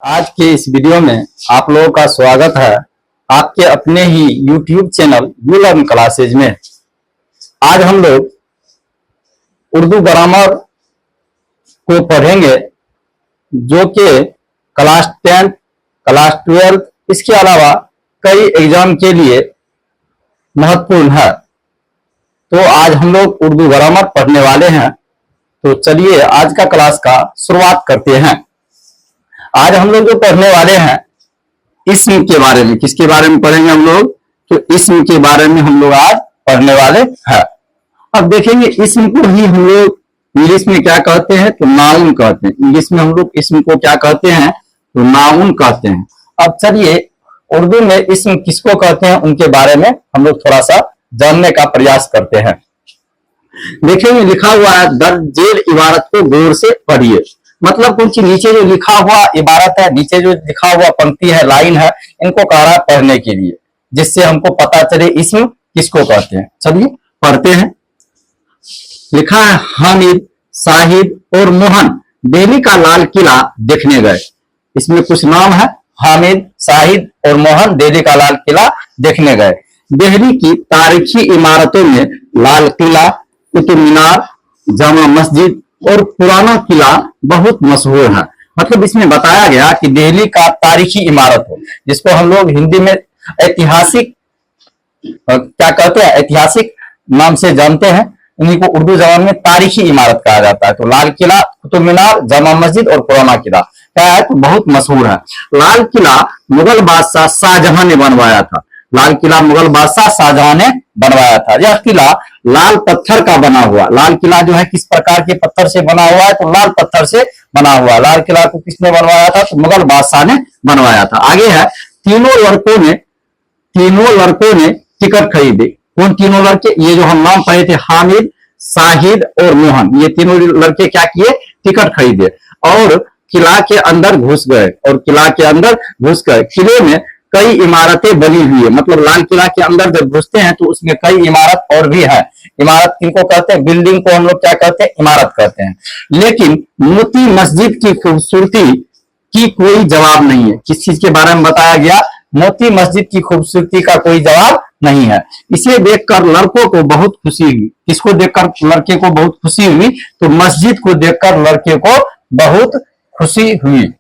आज के इस वीडियो में आप लोगों का स्वागत है आपके अपने ही YouTube channel you learn classes में। आज हम लोग उर्दू ग्रामर को पढ़ेंगे जो कि क्लास 10, क्लास 12 इसके अलावा कई एग्जाम के लिए महत्वपूर्ण है। तो आज हम लोग उर्दू ग्रामर पढ़ने वाले हैं। तो चलिए आज का क्लास का शुरुआत करते हैं। आज हम लोग जो पढ़ने वाले हैं इस्म के बारे में। किसके बारे में पढ़ेंगे हम लोग? तो इस्म के बारे में हम लोग आज पढ़ने वाले हैं। अब देखेंगे इस्म को ही हम लोग इंग्लिश में क्या कहते हैं? तो नाउन कहते हैं। इंग्लिश में हम लोग इस्म को क्या कहते हैं? तो नाउन कहते हैं। अब चलिए उर्दू में इस्म किसको कहते हैं उनके बारे में हम लोग थोड़ा सा जानने का प्रयास करते हैं। देखेंगे लिखा हुआ है दर्जेल इबारत को गौर से पढ़िए। मतलब कुछ नीचे जो लिखा हुआ इबारत है, नीचे जो लिखा हुआ पंक्ति है, लाइन है, इनको कह रहा है पढ़ने के लिए, जिससे हमको पता चले इस्म किसको कहते हैं। चलिए पढ़ते हैं। लिखा है हामिद, साहिद और मोहन दिल्ली का लाल किला देखने गए। इसमें कुछ नाम है, हामिद, साहिद और मोहन दिल्ली का लाल किला देखने गए। दिल्ली की तारीखी इमारतों में लाल किला, कुतुब मीनार, जामा मस्जिद और पुराना किला बहुत मशहूर है। मतलब इसमें बताया गया कि दिल्ली का तारीखी इमारत हो, जिसको हम लोग हिंदी में ऐतिहासिक क्या कहते हैं, ऐतिहासिक नाम से जानते हैं, इन्हीं को उर्दू जबान में तारीखी इमारत कहा जाता है। तो लाल किला, कुतुब मीनार, जामा मस्जिद और पुराना किला क्या है? तो बहुत मशहूर है। लाल किला मुगल बादशाह शाहजहां ने बनवाया था। लाल किला मुगल बादशाह शाहजहां ने बनवाया था। यह किला लाल पत्थर का बना हुआ। लाल किला जो है किस प्रकार के पत्थर से बना हुआ है? तो लाल पत्थर से बना हुआ। लाल किला को किसने बनवाया था? तो मुगल बादशाह ने बनवाया था। आगे है तीनों लड़कों ने टिकट खरीदे। कौन तीनों लड़के? ये जो हम नाम पढ़े थे, हामिद, साहिद और मोहन, ये तीनों लड़के क्या किए? टिकट खरीदे और किला के अंदर घुस गए। किले में कई इमारतें बनी हुई है। मतलब लाल किला के अंदर जब घुसते हैं तो उसमें कई इमारत और भी है। इमारत किनको कहते हैं? बिल्डिंग को हम लोग क्या कहते हैं? इमारत कहते हैं। लेकिन मोती मस्जिद की खूबसूरती की कोई जवाब नहीं है। किस चीज के बारे में बताया गया? मोती मस्जिद की खूबसूरती का कोई जवाब नहीं है। इसे देखकर लड़कों को बहुत खुशी हुई। किसको देखकर लड़के को बहुत खुशी हुई? तो मस्जिद को देखकर लड़के को बहुत खुशी हुई।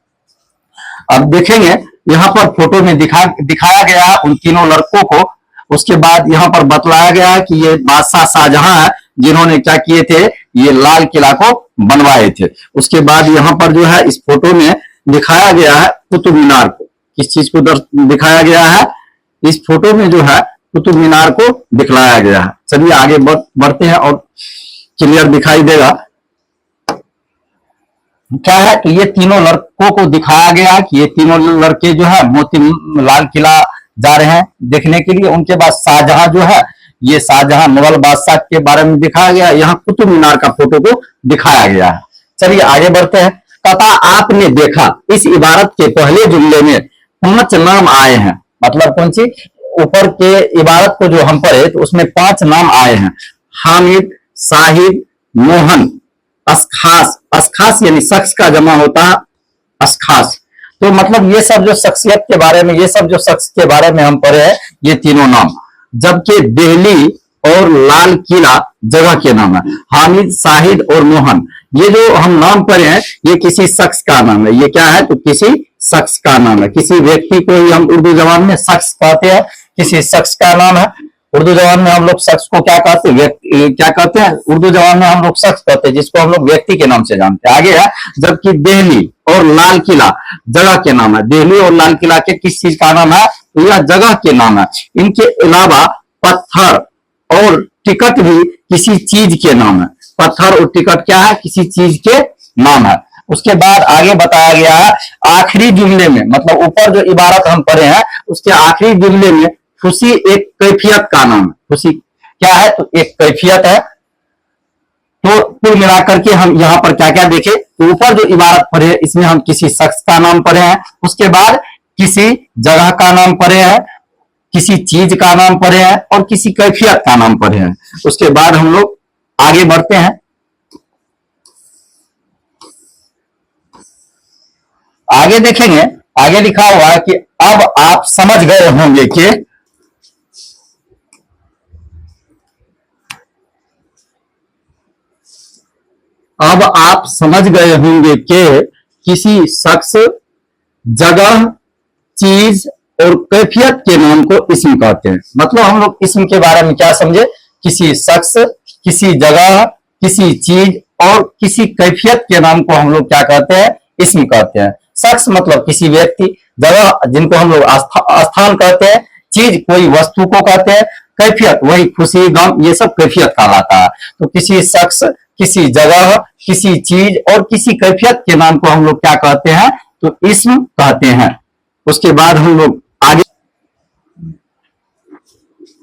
अब देखेंगे यहाँ पर फोटो में दिखाया गया उन तीनों लड़कों को। उसके बाद यहाँ पर बतलाया गया है कि ये बादशाह शाहजहां है जिन्होंने क्या किए थे? ये लाल किला को बनवाए थे। उसके बाद यहाँ पर जो है इस फोटो में दिखाया गया है कुतुब मीनार को। किस चीज को दिखाया गया है? इस फोटो में जो है कुतुब मीनार को दिखलाया गया है। चलिए आगे बढ़ते हैं और क्लियर दिखाई देगा क्या है। तो ये तीनों लड़कों को दिखाया गया कि ये तीनों लड़के जो है मोती लाल किला जा रहे हैं देखने के लिए। उनके बाद शाहजहां जो है, ये शाहजहां मुगल बादशाह के बारे में दिखाया गया। यहाँ कुतुब मीनार का फोटो को दिखाया गया है। चलिए आगे बढ़ते हैं। तथा आपने देखा, इस इबारत के पहले जुमले में 5 नाम आए हैं। मतलब कौन सी? ऊपर के इबारत को जो हम पढ़े तो उसमें 5 नाम आए हैं, हामिद, साहिद, मोहन, अशखास। अशखास यानी शख्स का जमा होता है अशखास। तो मतलब ये सब जो शख्सियत के बारे में, ये सब जो शख्स के बारे में हम पढ़े हैं, ये तीनों नाम। जबकि दिल्ली और लाल किला जगह के नाम है। हामिद, साहिद और मोहन, ये जो हम नाम पढ़े हैं ये किसी शख्स का नाम है। ये क्या है? तो किसी शख्स का नाम है। किसी व्यक्ति को ही हम उर्दू जबान में शख्स कहते हैं। किसी शख्स का नाम है। उर्दू जबान में हम लोग शख्स को क्या कहते हैं? क्या कहते हैं? उर्दू जबान में हम लोग शख्स कहते हैं जिसको हम लोग व्यक्ति के नाम से जानते हैं। आगे है जबकि दिल्ली और लाल किला जगह के नाम है। दिल्ली और लाल किला के किस चीज का नाम है? तो यह जगह के नाम है। इनके अलावा पत्थर और टिकट भी किसी चीज के नाम है। पत्थर और टिकट क्या है? किसी चीज के नाम है। उसके बाद आगे बताया गया है आखिरी जुमले में, मतलब ऊपर जो इबारत हम पढ़े हैं उसके आखिरी जुमले में खुशी एक कैफियत का नाम है। खुशी क्या है? तो एक कैफियत है। तो कुल मिलाकर के हम यहाँ पर क्या क्या देखे? तो ऊपर जो इबारत पढ़े इसमें हम किसी शख्स का नाम पढ़े हैं। उसके बाद किसी जगह का नाम पढ़े हैं, किसी चीज का नाम पढ़े हैं और किसी कैफियत का नाम पढ़े हैं। उसके बाद हम लोग आगे बढ़ते हैं। आगे देखेंगे, आगे लिखा हुआ है कि अब आप समझ गए होंगे कि अब आप समझ गए होंगे कि किसी शख्स, जगह, चीज और कैफियत के नाम को इस्म कहते हैं। मतलब हम लोग इस्म के बारे में क्या समझे, किसी शख्स, किसी जगह, किसी चीज और किसी कैफियत के नाम को हम लोग क्या कहते हैं, इस्म कहते हैं। शख्स मतलब किसी व्यक्ति, जगह जिनको हम लोग स्थान कहते हैं, चीज कोई वस्तु को कहते हैं, कैफियत वही खुशी गम ये सब कैफियत कहलाता है। तो किसी शख्स, किसी जगह, किसी चीज और किसी कैफियत के नाम को हम लोग क्या कहते हैं, तो इस्म कहते हैं। उसके बाद हम लोग आगे,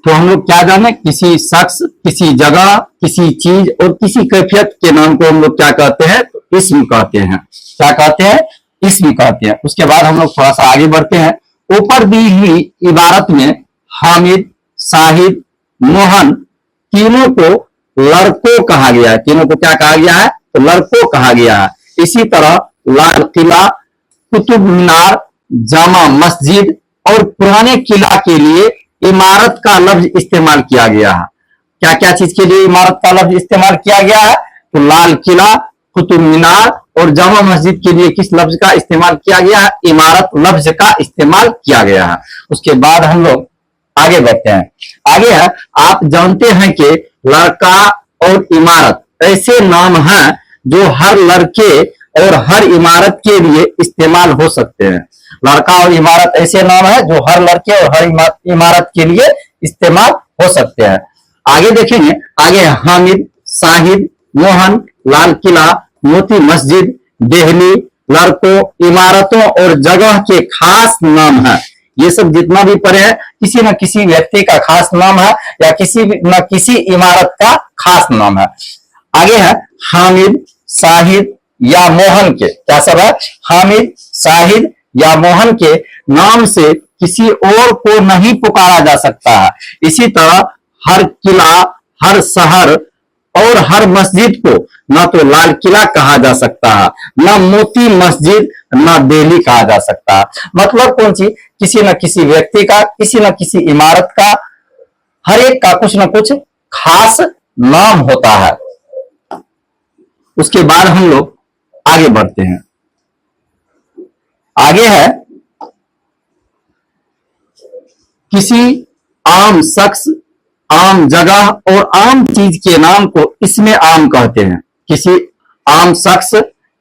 तो हम लोग क्या जाने, किसी शख्स, किसी जगह, किसी चीज और किसी कैफियत के नाम को हम लोग क्या कहते हैं, तो इस्म कहते हैं। क्या कहते हैं, इस्म कहते हैं। उसके बाद हम लोग थोड़ा सा आगे बढ़ते हैं। ऊपर दी हुई इबारत में हामिद, साहिद, मोहन तीनों को लड़कों कहा गया है। तीनों को क्या कहा गया है, तो लड़कों कहा गया है। इसी तरह लाल किला, कुतुब मीनार, जामा मस्जिद और पुराने किला के लिए इमारत का लफ्ज इस्तेमाल किया गया है। क्या क्या चीज के लिए इमारत का लफ्ज इस्तेमाल किया गया है, तो लाल किला, कुतुब मीनार और जामा मस्जिद के लिए किस लफ्ज का इस्तेमाल किया गया है, इमारत लफ्ज का इस्तेमाल किया गया है। उसके बाद हम लोग आगे बढ़ते हैं। आगे है, आप जानते हैं कि लड़का और इमारत ऐसे नाम हैं जो हर लड़के और हर इमारत के लिए इस्तेमाल हो सकते हैं। लड़का और इमारत ऐसे नाम है जो हर लड़के और हर इमारत के लिए इस्तेमाल हो सकते हैं। आगे देखेंगे, आगे हामिद, साहिद, मोहन, लाल किला, मोती मस्जिद, दिल्ली, लड़कों, इमारतों और जगह के खास नाम है। ये सब जितना भी पढ़े हैं किसी न किसी व्यक्ति का खास नाम है या किसी न किसी इमारत का खास नाम है। आगे है हामिद, साहिद या मोहन के, क्या सब है, हामिद, साहिद या मोहन के नाम से किसी और को नहीं पुकारा जा सकता है। इसी तरह हर किला, हर शहर और हर मस्जिद को न तो लाल किला कहा जा सकता है, न मोती मस्जिद, न दिल्ली कहा जा सकता है। मतलब कौन सी, किसी न किसी व्यक्ति का, किसी न किसी इमारत का, हर एक का कुछ न कुछ खास नाम होता है। उसके बाद हम लोग आगे बढ़ते हैं। आगे है, किसी आम शख्स, आम जगह और आम चीज के नाम को इसमें आम कहते हैं। किसी आम शख्स,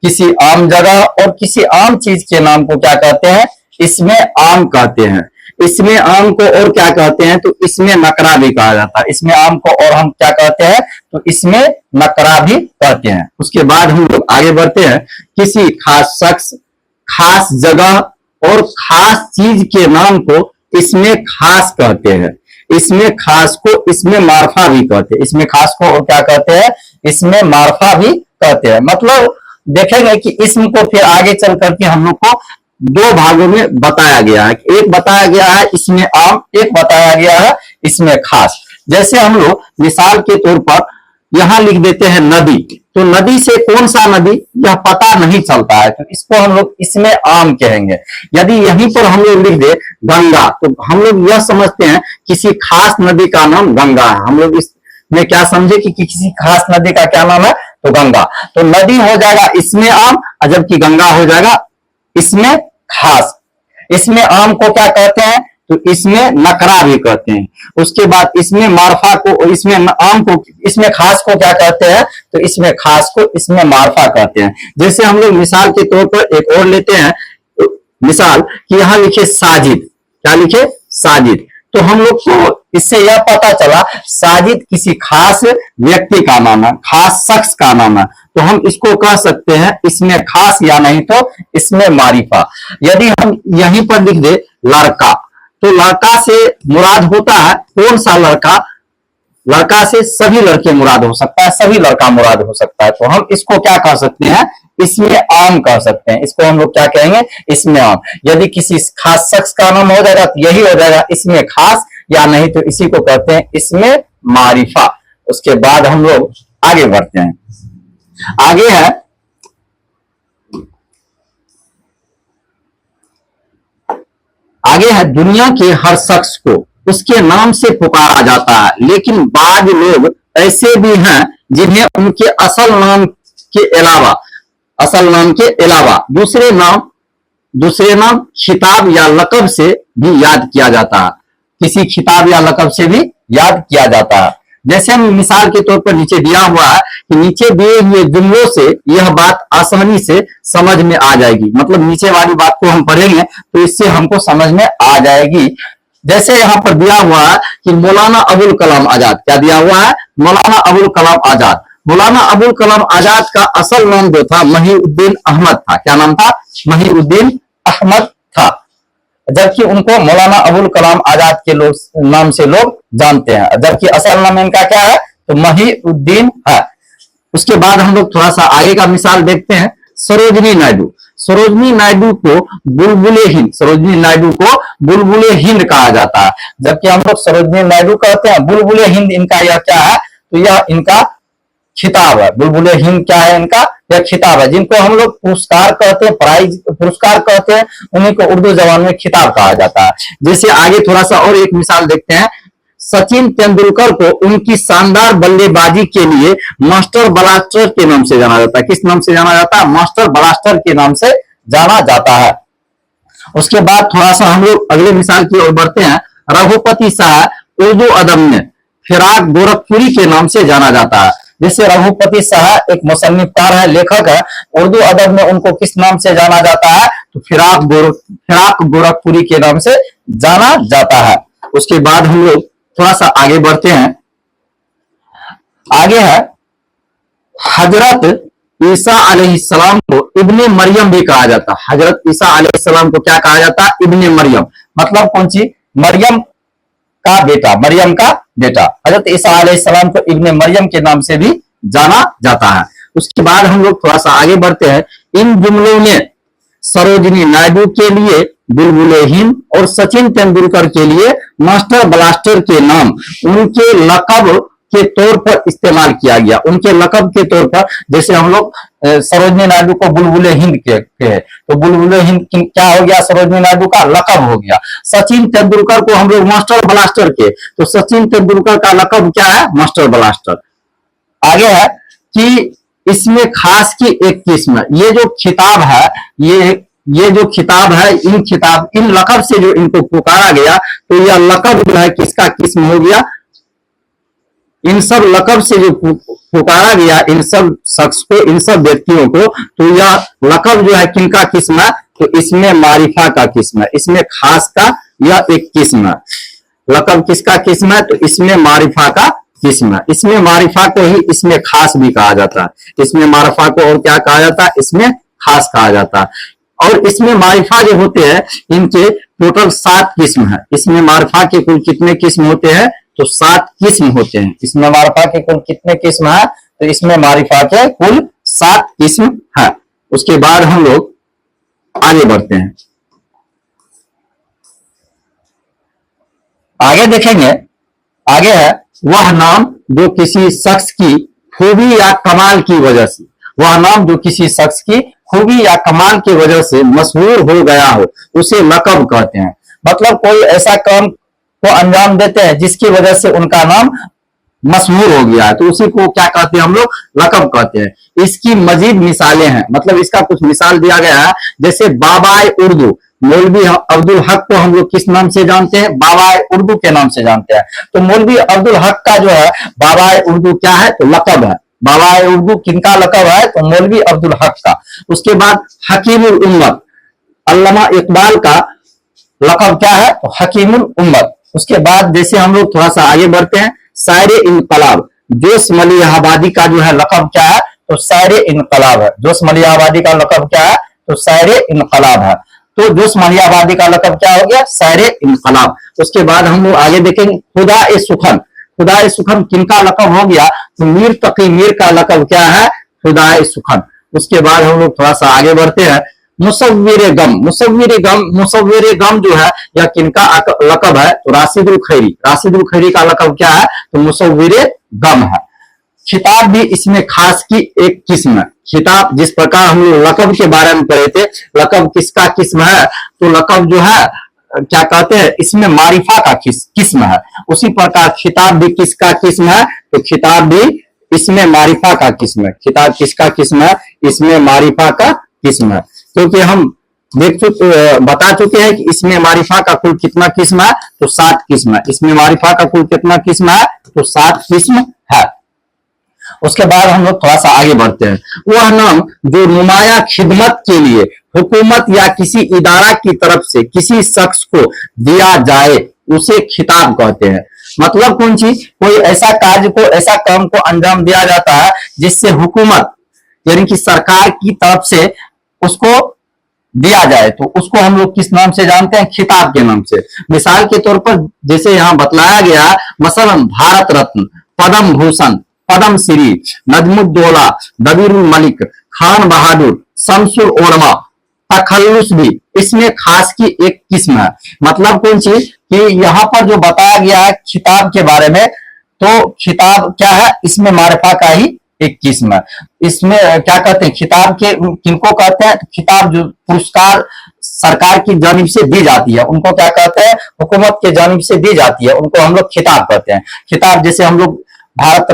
किसी आम जगह और किसी आम चीज के नाम को क्या कहते हैं, इसमें आम कहते हैं। इसमें आम को और क्या कहते हैं, तो इसमें नकरा भी कहा जाता है। इसमें आम को और हम क्या कहते हैं, तो इसमें नकरा भी कहते हैं। उसके बाद हम लोग आगे बढ़ते हैं। किसी खास शख्स, खास जगह और खास चीज के नाम को इसमें खास कहते हैं। इसमें खास को इसमें मार्फा भी कहते हैं। इसमें खास को और क्या कहते हैं, इसमें मार्फा भी कहते हैं। मतलब देखेंगे कि इसमें को फिर आगे चल करके हम लोग को दो भागों में बताया गया है। एक बताया गया है इसमें आम, एक बताया गया है इसमें खास। जैसे हम लोग मिसाल के तौर पर यहां लिख देते हैं नदी, तो नदी से कौन सा नदी यह पता नहीं चलता है, तो इसको हम लोग इसमें आम कहेंगे। यदि यहीं पर हम लोग लिख दे गंगा, तो हम लोग यह समझते हैं किसी खास नदी का नाम गंगा है। हम लोग इसमें क्या समझे कि किसी खास नदी का क्या नाम है, तो गंगा। तो नदी हो जाएगा इसमें आम, जबकि गंगा हो जाएगा इसमें खास। इसमें आम को क्या कहते हैं, तो इसमें नकरा भी कहते हैं। उसके बाद इसमें मार्फा को, इसमें आम को, इसमें खास को क्या कहते हैं, तो इसमें खास को इसमें मार्फा कहते हैं। जैसे हम लोग मिसाल के तौर पर एक और लेते हैं मिसाल कि यहां लिखे साजिद, क्या लिखे, साजिद। तो हम लोग को इससे यह पता चला साजिद किसी खास व्यक्ति का नाम है, खास शख्स का नाम है। तो हम इसको कह सकते हैं इसमें खास या नहीं तो इसमें मारिफा। यदि हम यहीं पर लिख दे लड़का, तो लड़का से मुराद होता है कौन सा लड़का, लड़का से सभी लड़के मुराद हो सकता है, सभी लड़का मुराद हो सकता है। तो हम इसको क्या कह सकते हैं, इसमें आम कह सकते हैं। इसको हम लोग क्या कहेंगे, इसमें आम। यदि किसी खास शख्स का नाम हो जाएगा तो यही हो जाएगा इसमें खास, या नहीं तो इसी को कहते हैं इसमें मारिफा। उसके बाद हम लोग आगे बढ़ते हैं। आगे है आगे है, दुनिया के हर शख्स को उसके नाम से पुकारा जाता है, लेकिन बाद लोग ऐसे भी हैं जिन्हें उनके असल नाम के अलावा दूसरे नाम खिताब या लकब से भी याद किया जाता है। किसी खिताब या लकब से भी याद किया जाता है। जैसे हम मिसाल के तौर पर नीचे दिया हुआ है कि नीचे दिए हुए जुमलों से यह बात आसानी से समझ में आ जाएगी। मतलब नीचे वाली बात को हम पढ़ेंगे तो इससे हमको समझ में आ जाएगी। जैसे यहाँ पर दिया हुआ है कि मौलाना अबुल कलाम आजाद, क्या दिया हुआ है? मौलाना अबुल कलाम आजाद। मौलाना अबुल कलाम आजाद का असल नाम जो था महीउद्दीन अहमद था। क्या नाम था? महीउद्दीन अहमद था, जबकि उनको मौलाना अबुल कलाम आजाद के नाम से लोग जानते हैं, जबकि असल नाम इनका क्या है? तो महीउद्दीन है। उसके बाद हम लोग थोड़ा सा आगे का मिसाल देखते हैं। सरोजनी नायडू को बुलबुले हिंद कहा जाता है, जबकि हम लोग सरोजनी नायडू कहते हैं, बुलबुले हिंद इनका यह क्या है? तो यह इनका खिताब है। बुलबुले हिंद क्या है? इनका यह खिताब है। जिनको हम लोग पुरस्कार कहते हैं, प्राइज पुरस्कार कहते हैं, उन्हीं को उर्दू जबान में खिताब कहा जाता है। जैसे आगे थोड़ा सा और एक मिसाल देखते हैं। सचिन तेंदुलकर को उनकी शानदार बल्लेबाजी के लिए मास्टर ब्लास्टर के नाम से जाना जाता है। किस नाम से जाना जाता है? मास्टर ब्लास्टर के नाम से जाना जाता है। उसके बाद थोड़ा सा हम लोग अगले मिसाल की ओर बढ़ते हैं। रघुपति शाह उर्दू अदब में फिराक गोरखपुरी के नाम से जाना जाता है। जैसे रघुपति शाह एक मुसन्निफकार है, लेखक है, उर्दू अदब में उनको किस नाम से जाना जाता है? तो फिराक गोरखपुरी के नाम से जाना जाता है। उसके बाद हम लोग थोड़ा सा आगे बढ़ते हैं। आगे है, हजरत ईसा अलैहिस्सलाम को इब्ने मरियम भी कहा जाता है। हजरत ईसा अलैहिस्सलाम को क्या कहा जाता है? इब्ने मरियम। मतलब कौन सी? मरियम का बेटा। हजरत ईसा अलैहिस्सलाम को इब्ने मरियम के नाम से भी जाना जाता है। उसके बाद हम लोग थोड़ा सा आगे बढ़ते हैं। इन जुमलों में सरोजिनी नायडू के लिए बुलबुले हिंद और सचिन तेंदुलकर के लिए मास्टर ब्लास्टर के नाम उनके लकब के तौर पर इस्तेमाल किया गया। उनके लकब के तौर पर, जैसे हम लोग सरोजिनी नायडू को बुलबुले हिंद कहते हैं, तो बुलबुले हिंद क्या हो गया? सरोजिनी नायडू का लकब हो गया। सचिन तेंदुलकर को हम लोग मास्टर ब्लास्टर के, तो सचिन तेंदुलकर का लकब क्या है? Master blaster. आगे है कि इसमें खास की एक किस्म, ये जो खिताब है, ये जो खिताब है, इन लकब से जो इनको पुकारा गया, तो यह लकब जो है किसका किस्म हो गया? इन सब लकब से जो पुकारा गया इन सब शख्स को, इन सब व्यक्तियों को, तो यह लकब जो है किनका किस्म है? तो इसमें मारिफा का किस्म है, इसमें खास का यह एक किस्म है। लकब किसका किस्म है? तो इसमें मारिफा का किस्म है। इसमें मारिफा को ही इसमें खास भी कहा जाता है। इसमें मारिफा को और क्या कहा जाता है? इसमें खास कहा जाता है। और इसमें मारिफा जो होते हैं इनके टोटल 7 किस्म है। इसमें मारिफा के कुल कितने किस्म होते हैं? तो 7 किस्म होते हैं। इसमें मारिफा के कुल कितने किस्म है? तो इसमें मारिफा के कुल 7 किस्म है। उसके बाद हम लोग आगे बढ़ते हैं। आगे देखेंगे, आगे है वह नाम जो किसी शख्स की खूबी या कमाल की वजह से, वह नाम जो किसी शख्स की खूबी या कमाल की वजह से मशहूर हो गया हो, उसे लकब कहते हैं। मतलब कोई ऐसा काम को अंजाम देते हैं जिसकी वजह से उनका नाम मशहूर हो गया है, तो उसी को क्या कहते हैं? हम लोग लकब कहते हैं। इसकी मजीद मिसालें हैं, मतलब इसका कुछ मिसाल दिया गया है। जैसे बाबाए उर्दू, मौलवी अब्दुल हक को हम लोग किस नाम से जानते हैं? बाबाए उर्दू के नाम से जानते हैं। तो मौलवी अब्दुल हक का जो है बाबाए उर्दू क्या है? तो लकब है। बाबाए उर्दू किनका लकब है? तो मौलवी अब्दुल हक का। उसके बाद हकीमुल उम्मत, अल्लामा इकबाल का लकब क्या है? तो हकीमुल उम्मत। उसके बाद जैसे हम लोग थोड़ा सा आगे बढ़ते हैं, शायरे इनकलाब, जोश मलिहाबादी का जो है लकब क्या है? तो शायरे इनकलाब है। जोश मलिहाबादी का लकब क्या है? तो शायरे इनकलाब है। तो जोश मलिहाबादी का लकब क्या हो गया? शायरे इनकलाब। उसके बाद हम लोग आगे देखेंगे खुदा-ए सुखन। खुदा-ए सुखन किनका लकब हो गया? तो मीर तकी मीर का लकब क्या है? खुदा-ए सुखन। उसके बाद हम लोग थोड़ा सा आगे बढ़ते हैं। मुसव्विरे गम जो है यह किनका लकब है? तो राशिदुल खैरी का लकब क्या है? तो मुसव्विरे गम है। खिताब भी इसमें खास की एक किस्म है। खिताब जिस प्रकार हम लोग लकब के बारे में पढ़े थे, लकब किसका किस्म है? तो लकब जो है क्या कहते हैं, इसमें मारिफा का किस्म है। उसी प्रकार खिताब भी किसका किस्म है, तो खिताब भी इसमें मारिफा का किस्म है। खिताब किसका किस्म है, इसमें मारिफा का किस्म है। क्योंकि हम बता चुके हैं कि इसमें मारिफा का कुल कितना किस्म है, तो 7 किस्म है। इसमें मारिफा का कुल कितना किस्म है, तो 7 किस्म है। उसके बाद हम लोग थोड़ा सा आगे बढ़ते हैं। वह नाम जो नुमाया खिदमत के लिए हुकूमत या किसी इदारा की तरफ से किसी शख्स को दिया जाए उसे खिताब कहते हैं। मतलब कौन चीज, कोई ऐसा कार्य को, ऐसा काम को अंजाम दिया जाता है जिससे हुकूमत यानी कि सरकार की तरफ से उसको दिया जाए, तो उसको हम लोग किस नाम से जानते हैं, खिताब के नाम से। मिसाल के तौर पर जैसे यहाँ बतलाया गया, मसलन भारत रत्न, पद्म भूषण, पद्म श्री, नजमुद्दौला, दबीरुल मलिक, खान बहादुर, शमसुल ओरमा, तखल्लुस भी इसमें खास की एक किस्म है। मतलब कौन चीज कि यहाँ पर जो बताया गया है खिताब के बारे में, तो खिताब क्या है, इसमें मारिफा का ही एक किस्म है। इसमें क्या कहते हैं, खिताब के किनको कहते हैं, खिताब जो पुरस्कार सरकार की जानिब से दी जाती है उनको क्या कहते हैं, हुकूमत के जानिब से दी जाती है, उनको हम लोग खिताब कहते हैं। खिताब जैसे हम लोग भारत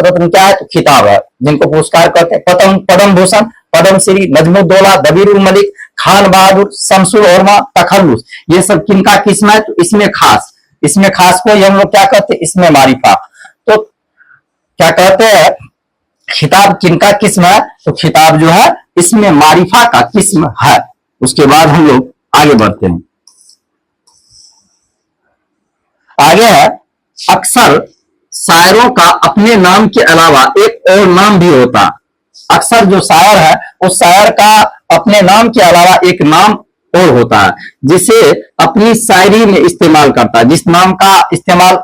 रत्न क्या है, तो खिताब है जिनको पुरस्कार कहते हैं। पद्म भूषण, पद्म श्री, नजमुद्दौला, दबीरुल मलिक, खान बहादुर, शमसुल ओरमा, तखल्लुस, ये सब किनका किस्म है, तो इसमें खास को हम लोग क्या कहते हैं, इसमें मारिफा। तो क्या कहते हैं, खिताब किनका किस्म है, तो खिताब जो है इसमें मारिफा का किस्म है। उसके बाद हम लोग आगे बढ़ते हैं। आगे है, अक्सर शायरों का अपने नाम के अलावा एक और नाम भी होता है। अक्सर जो शायर है उस शायर का अपने नाम के अलावा एक नाम और होता है जिसे अपनी शायरी में इस्तेमाल करता है। जिस नाम का इस्तेमाल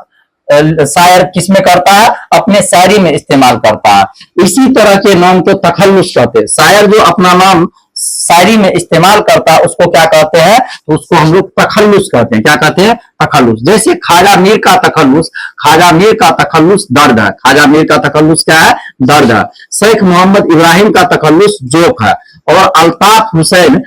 शायर किस में करता है, अपने शायरी में इस्तेमाल करता है। इसी तरह के नाम को तखल्लुस कहते हैं। शायर जो अपना नाम शायरी में इस्तेमाल करता है उसको क्या कहते हैं, तो उसको हम लोग तखल्लुस कहते हैं। क्या कहते हैं, तखल्लुस। जैसे ख्वाजा मीर का तखल्लुस दर्द है। ख्वाजा मीर का तखल्लुस क्या है, दर्द है। शेख मोहम्मद इब्राहिम का तखल्लुस जोक है। और अल्ताफ हुसैन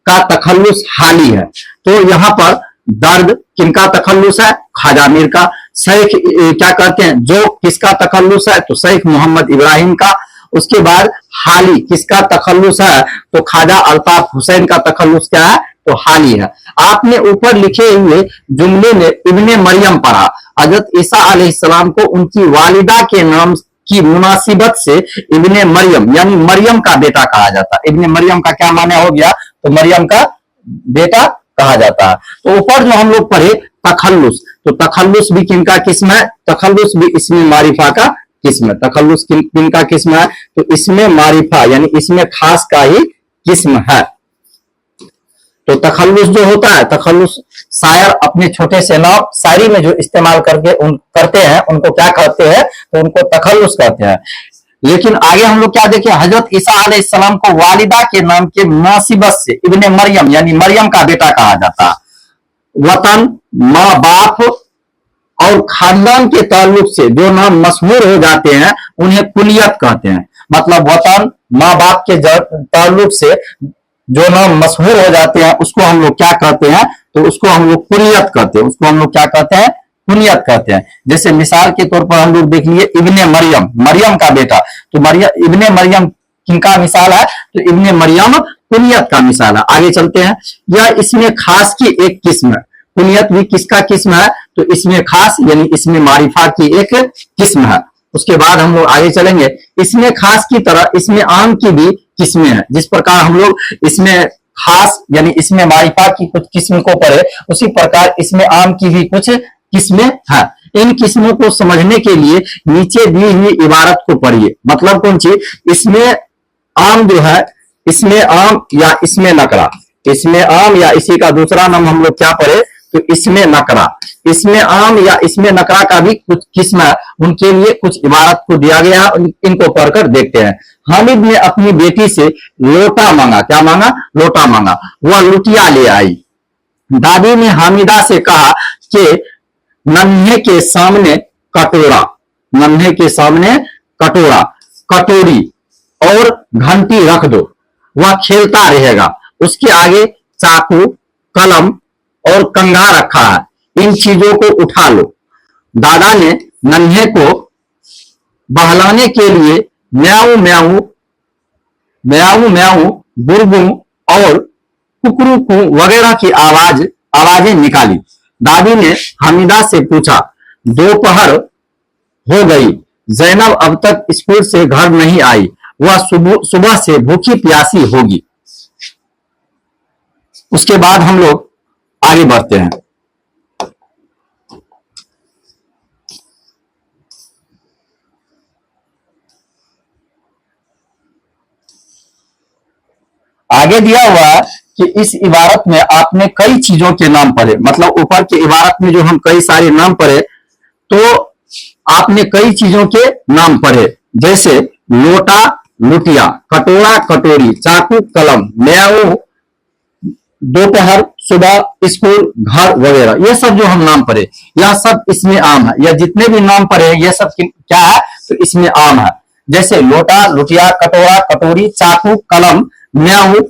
का तखल्लुस हाली है। तो यहाँ पर दर्द किनका तखल्लुस है, ख्वाजा मीर का। शेख क्या कहते हैं, जोक किसका तखल्लुस है, तो शेख मोहम्मद इब्राहिम का। उसके बाद हाली किसका तखल्लुस है, तो ख्वाजा अल्ताफ हुसैन का तखल्लुस क्या है, तो हाली है। आपने ऊपर लिखे हुए जुमले में इब्ने मरियम पढ़ा। हजरत ईसा अलैहिस्सलाम को उनकी वालिदा के नाम की मुनासिबत से इब्ने मरियम यानी मरियम का बेटा कहा जाता है। इब्ने मरियम का क्या माने हो गया, तो मरियम का बेटा कहा जाता है। तो ऊपर जो हम लोग पढ़े तखल्लुस, तो तखल्लुस भी किनका किस्म है, तखल्लुस भी इसमें मारिफा का किस्म है। तखल्लुस किनका किस्म है, तो इसमें मारिफा यानी इसमें खास का ही किस्म है। तो तखल्लुस जो होता है, तखल्लुस शायर अपने छोटे से नाम शायरी में जो इस्तेमाल करते हैं उनको क्या कहते हैं, तो उनको तखल्लुस कहते हैं। लेकिन आगे हम लोग क्या देखें, हजरत ईसा अलैहिस्सलाम को वालिदा के नाम के मुनासिबत से इब्ने मरियम यानी मरियम का बेटा कहा जाता है। वतन, माँ बाप और खानदान के ताल्लुक से जो नाम मशहूर हो जाते हैं उन्हें कुनियत कहते हैं। मतलब वतन, माँ बाप के ताल्लुक से जो नाम मशहूर हो जाते हैं उसको हम लोग क्या कहते हैं, तो उसको हम लोग कुनियत कहते हैं। उसको हम लोग क्या कहते हैं, कुनियत कहते हैं। जैसे मिसाल के तौर पर हम लोग देख लिए इब्ने मरियम, मरियम का बेटा, तो इब्ने मरियम किनका मिसाल है, तो इब्ने मरियम कुनियत का मिसाल है। आगे चलते हैं। यह इसमें खास की एक किस्म है। कुनियत भी किसका किस्म है, तो इसमें खास यानी इसमें मारिफा की एक किस्म है। उसके बाद हम लोग आगे चलेंगे। इसमें खास की तरह इसमें आम की भी किस्में हैं। जिस प्रकार हम लोग इसमें खास यानी इसमें मारिफा की कुछ किस्म को पढ़े, उसी प्रकार इसमें आम की भी कुछ किस्में हैं। इन किस्मों को समझने के लिए नीचे दी हुई इबारत को पढ़िए। मतलब कौन सी, इसमें आम जो है, इसमें आम या इसमें नकरा, इसमें आम या इसी का दूसरा नाम हम लोग क्या पढ़े, तो इसमें नकरा। इसमें आम या इसमें नकरा का भी कुछ किस्म है, उनके लिए कुछ इबारत को दिया गया है, इनको पढ़कर देखते हैं। हामिद ने अपनी बेटी से लोटा मांगा। क्या मांगा, लोटा मांगा। वह लुटिया ले आई। दादी ने हामिदा से कहा कि नन्हे के सामने कटोरा, नन्हे के सामने कटोरा, कटोरी और घंटी रख दो, वह खेलता रहेगा। उसके आगे चाकू, कलम और कंघा रखा है, इन चीजों को उठा लो। दादा ने नन्हे को बहलाने के लिए म्याऊ म्याऊ म्याऊ म्याऊ बुरबुम और कुकरू वगैरह की आवाजें निकाली। दादी ने हमीदा से पूछा, दोपहर हो गई, जैनब अब तक स्कूल से घर नहीं आई, वह सुबह से भूखी प्यासी होगी। उसके बाद हम लोग आगे बढ़ते हैं। आगे दिया हुआ है कि इस इबारत में आपने कई चीजों के नाम पढ़े, मतलब ऊपर की इबारत में जो हम कई सारे नाम पढ़े, तो आपने कई चीजों के नाम पढ़े, जैसे लोटा लुटिया, कटोरा कटोरी, चाकू कलम, म्याऊ दोपहर, सुबह, स्कूल, घर वगैरह, ये सब जो हम नाम पढ़े, यह सब इसमें आम है। यह जितने भी नाम पढ़े ये सब क्या है, तो इसमें आम है। जैसे लोटा लुटिया, कटोरा कटोरी, चाकू कलम, म्याऊ,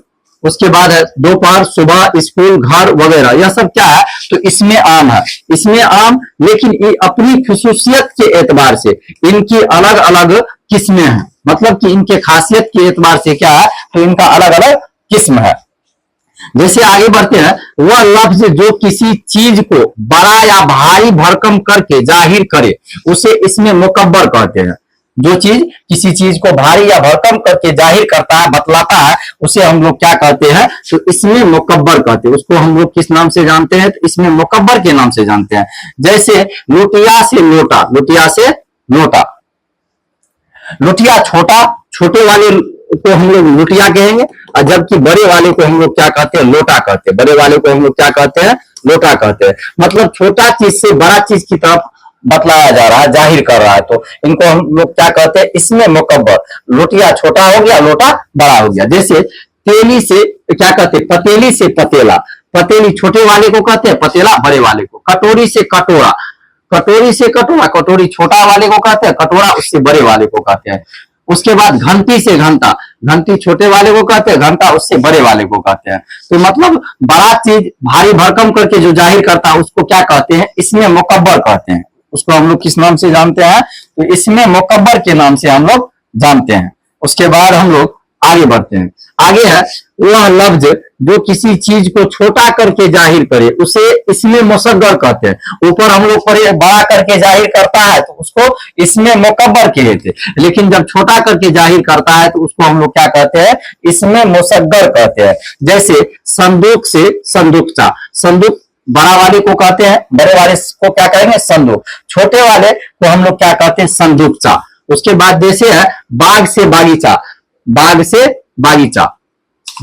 उसके बाद है दोपहर, सुबह, स्कूल, घर वगैरह, यह सब क्या है, तो इसमें आम है। इसमें आम, लेकिन ये अपनी खसूसियत के एतबार से इनकी अलग अलग किस्में हैं, मतलब कि इनके खासियत के एतबार से क्या है, तो इनका अलग अलग किस्म है। जैसे आगे बढ़ते हैं, वह लफ्ज जो किसी चीज को बड़ा या भारी भरकम करके जाहिर करे उसे इसमें मुकब्बर कहते हैं। जो चीज किसी चीज को भारी या भरकम करके जाहिर करता है, बतलाता है, उसे हम लोग क्या कहते हैं, तो इसमें मुकब्बर कहते हैं। उसको हम लोग किस नाम से जानते हैं, तो इसमें मुकब्बर के नाम से जानते हैं। जैसे लुटिया से लोटा, लुटिया से लोटा, लुटिया छोटा, छोटे वाले को हम लोग लुटिया कहेंगे, और जबकि बड़े वाले को हम लोग क्या कहते हैं, लोटा कहते हैं। बड़े वाले को हम लोग क्या कहते हैं, लोटा कहते हैं। मतलब छोटा चीज से बड़ा चीज की तरफ बतलाया जा रहा है, जाहिर कर रहा है, तो इनको हम लोग क्या कहते हैं, इसमें मुकब्बर। लुटिया छोटा हो गया, लोटा बड़ा हो गया। जैसे तेली से क्या कहते हैं, पतेली से पतेला, पतेली छोटे वाले को कहते हैं, पतेला बड़े वाले को। कटोरी से कटोरा, कटोरी से कटोरा, कटोरी छोटा वाले को कहते हैं, कटोरा उससे बड़े वाले को कहते हैं। उसके बाद घंटी से घंटा, घंटी छोटे वाले को कहते हैं, घंटा उससे बड़े वाले को कहते हैं। तो मतलब बड़ा चीज भारी भरकम करके जो जाहिर करता है उसको क्या कहते हैं, इसमें मुकब्बर कहते हैं। उसको हम लोग किस नाम से जानते हैं, तो इसमें मुकब्बर के नाम से हम लोग जानते हैं। उसके बाद हम लोग आगे बढ़ते हैं। आगे है, वह लफ्ज जो किसी चीज को छोटा करके जाहिर करे उसे इसमें मुसग्गर कहते हैं। ऊपर हम लोग पढ़े बड़ा करके जाहिर करता है तो उसको इसमें मुकब्बर कहते थे, लेकिन जब छोटा करके जाहिर करता है तो उसको हम लोग क्या कहते हैं, इसमें मुसग्गर कहते हैं। जैसे संदूक से संदूकचा, संदूक बड़ा वाले को कहते हैं, बड़े वाले को क्या कहेंगे, संदूक। छोटे वाले को हम लोग क्या कहते हैं, संदूकचा। उसके बाद जैसे है बाग से बागीचा, बाग से बागीचा,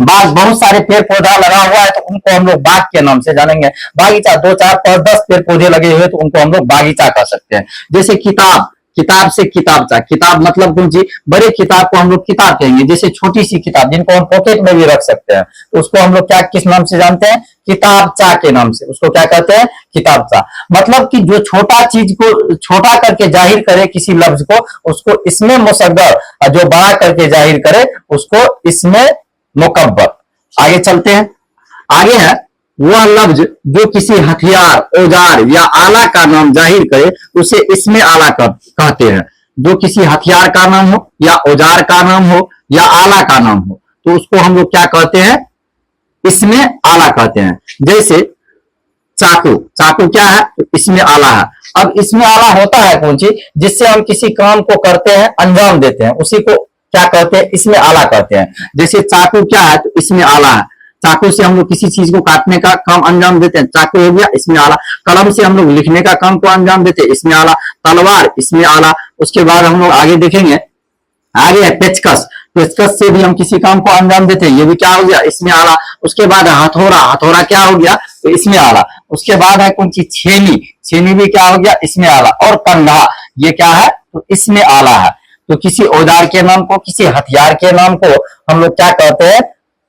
बाग बहुत सारे पेड़ पौधा लगा हुआ है तो उनको हम लोग बाग के नाम से जानेंगे। बागीचा 2 4 5 10 पेड़ पौधे लगे हुए तो उनको हम लोग बागीचा कह सकते हैं। जैसे किताब, किताब से किताबचा, किताब मतलब कौन सी, बड़े किताब को हम लोग किताब कहेंगे। जैसे छोटी सी किताब जिनको हम पॉकेट में भी रख सकते हैं तो उसको हम लोग क्या किस नाम से जानते हैं, किताबचा के नाम से, उसको क्या कहते हैं, किताबचा। मतलब कि जो छोटा चीज को छोटा करके जाहिर करे किसी लफ्ज को उसको इसमें मुसग्गर, और जो बड़ा करके जाहिर करे उसको इसमें मुकब्बर। आगे चलते हैं। आगे है, वह लफ्ज जो किसी हथियार, औजार या आला का नाम जाहिर करे उसे इसमें आला कहते हैं। जो किसी हथियार का नाम हो या औजार का नाम हो या आला का नाम हो तो उसको हम लोग क्या कहते हैं, इसमें आला कहते हैं। जैसे चाकू, चाकू क्या है, तो इसमें आला है। अब इसमें आला होता है कौन सी, जिससे हम किसी काम को करते हैं, अंजाम देते हैं, उसी को क्या कहते हैं, इसमें आला कहते हैं। जैसे चाकू क्या है, तो इसमें आला है। चाकू से हम लोग किसी चीज को काटने का काम अंजाम देते हैं, चाकू हो गया, इसमें आला। कलम से हम लोग लिखने का काम को अंजाम देते हैं, इसमें आला। तलवार, इसमें आला। उसके बाद हम लोग आगे देखेंगे, आगे है पेचकस, पेचकस से भी हम किसी काम को अंजाम देते हैं, ये भी क्या हो गया, इसमें आला। उसके बाद हथौड़ा, हथौड़ा क्या हो गया, तो इसमें आला। उसके बाद है कौन सी, छेनी, छेनी भी क्या हो गया, इसमें आला। और कंधा, ये क्या है, तो इसमें आला है। तो किसी औजार के नाम को, किसी हथियार के नाम को हम लोग क्या कहते हैं,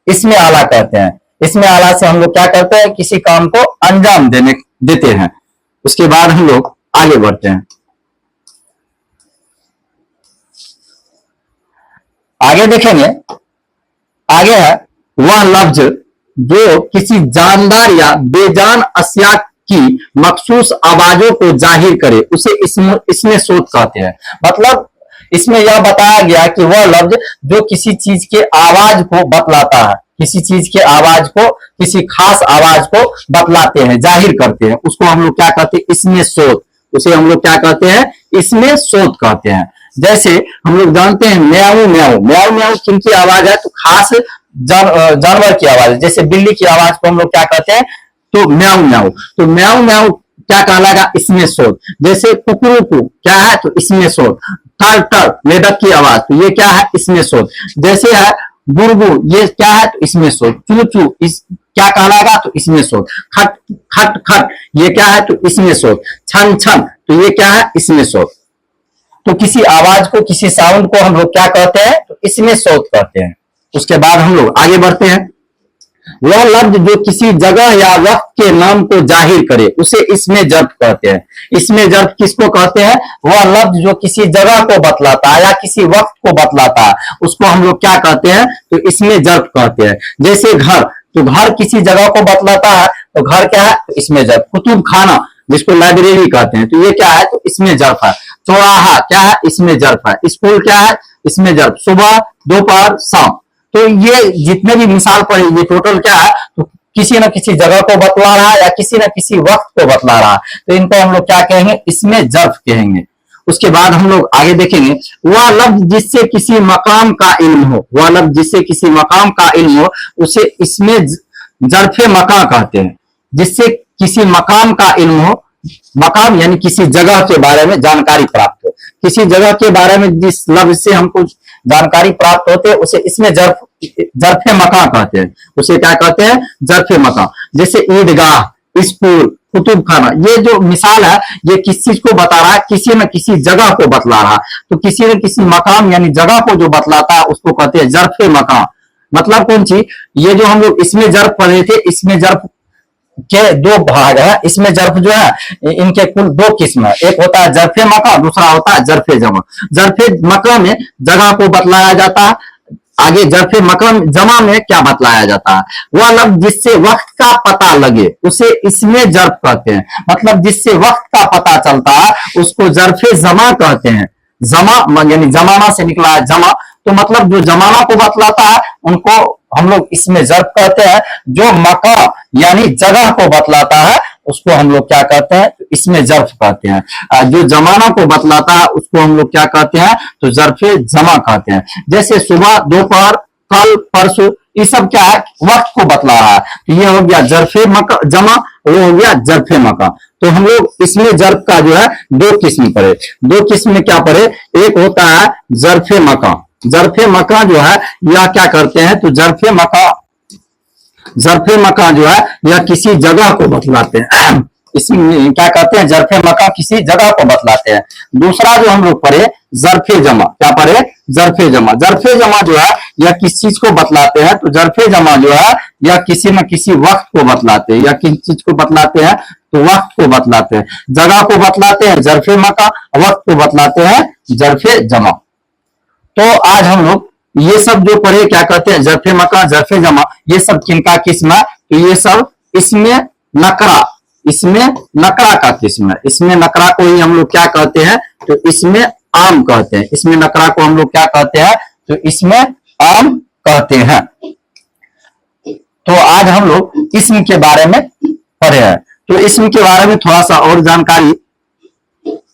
इसमें आला कहते हैं। इसमें आला से हम लोग क्या करते हैं, किसी काम को अंजाम देते हैं। उसके बाद हम लोग आगे बढ़ते हैं। आगे देखेंगे, आगे है, वह लफ्ज जो किसी जानदार या बेजान अशिया की मखसूस आवाजों को जाहिर करे उसे इसमें सोच कहते हैं। मतलब इसमें यह बताया गया कि वह लफ्ज जो किसी चीज के आवाज को बतलाता है, किसी चीज के आवाज को, किसी खास आवाज को बतलाते हैं, जाहिर करते हैं, उसको हम लोग क्या कहते हैं, इसमें सोच। उसे हम लोग क्या कहते हैं, इसमें सोच कहते हैं। जैसे हम लोग जानते हैं म्याऊ म्याऊ, म्याऊ म्याऊ किनकी आवाज है, तो खास जानवर की आवाज है। जैसे बिल्ली की आवाज को हम लोग क्या कहते हैं, तो म्याऊ म्याऊ। तो म्याऊ म्याऊ क्या कहलाएगा, इसमें सोच। जैसे कुकरू क्या है, तो इसमें सोच। टर टर मेढक की आवाज, तो ये क्या है, इसमें सोच। जैसे है गुरगु, ये क्या है, तो इसमें सोच। चू चू इस क्या कहलाएगा, तो इसमें सोच। खट खट खट ये क्या है, तो इसमें सोच। छन छन तो ये क्या है, इसमें सोच। तो किसी आवाज को, किसी साउंड को हम लोग क्या कहते हैं, तो इसमें सोच कहते हैं। उसके बाद हम लोग आगे बढ़ते हैं। वह लफ्ज जो किसी जगह या वक्त के नाम को जाहिर करे उसे इसमें जर्फ कहते हैं। इसमें जर्फ किसको कहते हैं, वह लफ्ज जो किसी जगह को बतलाता है या किसी वक्त को बतलाता है उसको हम लोग क्या कहते हैं, तो इसमें जर्फ कहते हैं। जैसे घर, तो घर किसी जगह को बतलाता है, तो घर क्या है, तो इसमें जर्फ। कुतुब खाना जिसको लाइब्रेरी कहते हैं, तो ये क्या है, तो इसमें जर्फ है। चौराहा क्या है, इसमें जर्फ है। स्कूल क्या है, इसमें जर्फ। सुबह दोपहर शाम, तो ये जितने भी मिसाल पड़े ये टोटल क्या है, तो किसी न किसी जगह को बतला रहा है या किसी न किसी वक्त को बतला रहा है, तो इनको हम लोग क्या कहेंगे, इसमें जर्फ कहेंगे। उसके बाद हम लोग आगे देखेंगे, वह लफ्ज जिससे किसी मकाम का इल्म हो, वह लफ्ज जिससे किसी मकाम का इल्म हो उसे इसमें जर्फे मकाम कहते हैं। जिससे किसी मकाम का इल्म हो, मकाम यानी किसी जगह के बारे में जानकारी प्राप्त हो, किसी जगह के बारे में जिस लफ्ज से हमको जानकारी प्राप्त होते हैं उसे इसमें जर्फे मकाम कहते हैं। उसे क्या कहते हैं, जर्फे मकाम। जैसे ईदगाह, स्कूल, कुतुब खाना, ये जो मिसाल है ये किस चीज को बता रहा है, किसी न किसी जगह को बतला रहा है। तो किसी न किसी मकाम यानी जगह को जो बतलाता है उसको कहते हैं जर्फे मकाम। मतलब कौन सी, ये जो हम लोग इसमें जर्फ पढ़े थे, इसमें जर्फ के दो भाग है। इसमें जर्फ जो है इनके कुल दो किस्म है, एक होता है जर्फे मका, दूसरा होता है जर्फे जमा। जर्फे मका में जगह को बतलाया जाता है, आगे जर्फे मकाम जमा में क्या बतलाया जाता है, वह लफ्ज जिससे वक्त का पता लगे उसे इसमें जर्फ कहते हैं। मतलब जिससे वक्त का पता चलता है उसको जर्फे जमा कहते हैं। जमा यानी जमाना से निकला है जमा, तो मतलब जो जमाना को बतलाता है उनको हम लोग इसमें जर्फ कहते हैं। जो मकाम यानी जगह को बतलाता है उसको हम लोग क्या कहते हैं, तो इसमें जर्फ कहते हैं। जो जमाना को बतलाता है उसको हम लोग क्या कहते हैं, तो जर्फे जमा कहते हैं। जैसे सुबह दोपहर कल परसों, ये सब क्या है, वक्त को बतला रहा है। तो ये हो गया जर्फे जमा, वो हो गया जर्फे मका। तो हम लोग इसमें जर्फ का जो है दो किस्म पढ़े। दो किस्म में क्या पढ़े, एक होता है जर्फे मका। जर्फे मका जो है यह क्या करते हैं, तो जर्फे मका जो है यह किसी जगह को बतलाते हैं। इसमें क्या कहते हैं, जर्फे मका किसी जगह को बतलाते हैं। दूसरा जो हम लोग पढ़े जर्फे जमा, क्या पढ़े, जर्फे जमा। जर्फे जमा जो है यह किस चीज को बतलाते हैं, तो जर्फे जमा जो है यह किसी न किसी वक्त को बतलाते हैं। या किस चीज को बतलाते हैं, तो वक्त को बतलाते हैं। जगह को बतलाते हैं जर्फे मका, वक्त को बतलाते हैं जर्फे जमा। तो आज हम लोग ये सब जो पढ़े क्या कहते हैं, जर्फे मका जर्फे जमा, ये सब किनका किस्म है, तो ये सब इसमें नकरा, इसमें नकरा का किस्म है। इसमें नकरा को ही हम लोग क्या कहते हैं, तो इसमें आम कहते हैं। इसमें नकरा को हम लोग क्या कहते हैं, तो इसमें आम कहते हैं। तो आज हम लोग इसम के बारे में पढ़े हैं। तो इसम के बारे में थोड़ा सा और जानकारी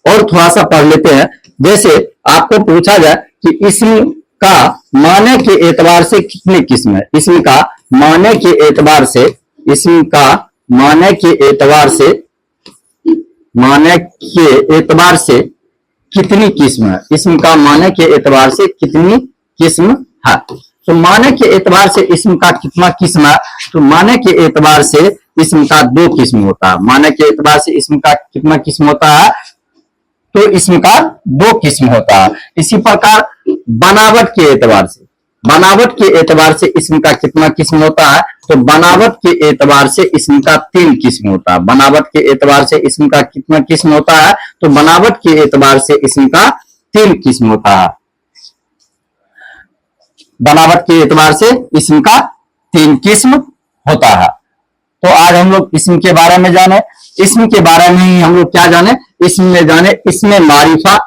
और थोड़ा सा पढ़ लेते हैं। जैसे आपको पूछा जाए कि इसम का माने के एतबार से कितनी किस्म है, इसम का माने के एतबार से, इसम का माने के एतबार से, माने के एतबार से कितनी किस्म है, इसम का माने के एतबार से कितनी किस्म है। तो माने के एतबार से इसम का कितना किस्म है, तो माने के एतबार से इसम का दो किस्म होता है। माने के एतबार से इसम का कितना किस्म होता है, तो इसम का दो किस्म होता है। इसी प्रकार बनावट के एतबार से, बनावट के एतबार से इसम का कितना किस्म होता है, तो बनावट के एतबार से इसम का तीन किस्म होता है। बनावट के एतबार से इसम का कितना किस्म होता है, तो बनावट के एतबार से इसम का तीन किस्म होता है। बनावट के एतबार से इसम का तीन किस्म होता है। तो आज हम लोग इसम के बारे में जाने, इसम के बारे में ही हम लोग क्या जाने, इसम में जाने, इसमें मारिफा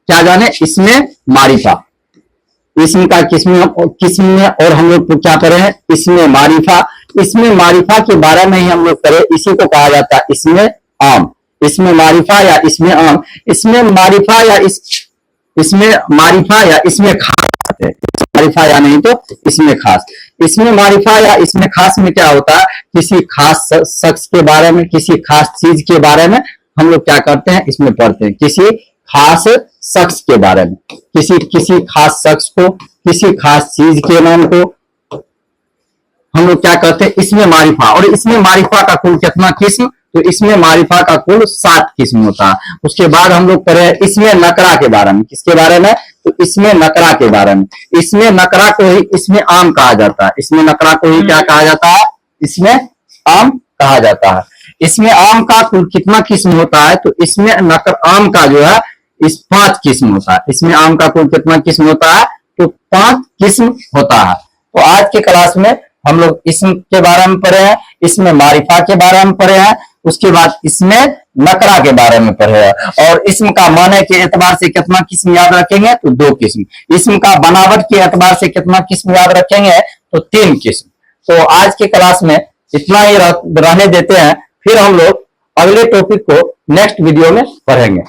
क्या जाने, इसमें मारिफा, इसम का किस्म में, और हम लोग क्या करें हैं, इसमें मारिफा, इसमें मारिफा के बारे में ही हम लोग करें। इसी को कहा जाता है इसमें आम, इसमें मारिफा या इसमें आम, इसमें मारिफा या इसमें मारिफा या इसमें खास, मारिफा या नहीं तो इसमें खास। इसमें मारिफा या इसमें खास में क्या होता है, किसी खास शख्स के बारे में, किसी खास चीज के बारे में हम लोग क्या करते हैं, इसमें पढ़ते हैं, किसी खास शख्स के बारे में, किसी खास शख्स को, किसी खास चीज के नाम को हम लोग क्या करते हैं, इसमें मारिफा। और इसमें मारिफा का कुल कितना किस्म, तो इसमें मारिफा का कुल 7 किस्म होता है। उसके बाद हम लोग करें इसमें नकरा के बारे में, किसके बारे में, तो इसमें नकरा के बारे में। इसमें नकरा को ही इसमें आम कहा जाता है, इसमें नकरा को ही क्या कहा जाता है, इसमें आम कहा जाता है। इसमें आम का कुल कितना किस्म होता है, तो इसमें आम का जो है इस 5 किस्म होता है। इसमें आम का कुल कितना किस्म होता है, तो 5 किस्म होता है। तो आज के क्लास में हम लोग इसम के बारे में पढ़े हैं, इसमें मारिफा के बारे में पढ़े हैं, उसके बाद इसमें नकरा के बारे में पढ़े हैं। और इसम का माने के एतबार से कितना किस्म याद रखेंगे, तो 2 किस्म। इसम का बनावट के एतबार से कितना किस्म याद रखेंगे, तो 3 किस्म। तो आज के क्लास में इतना ही रहने देते हैं, फिर हम लोग अगले टॉपिक को नेक्स्ट वीडियो में पढ़ेंगे।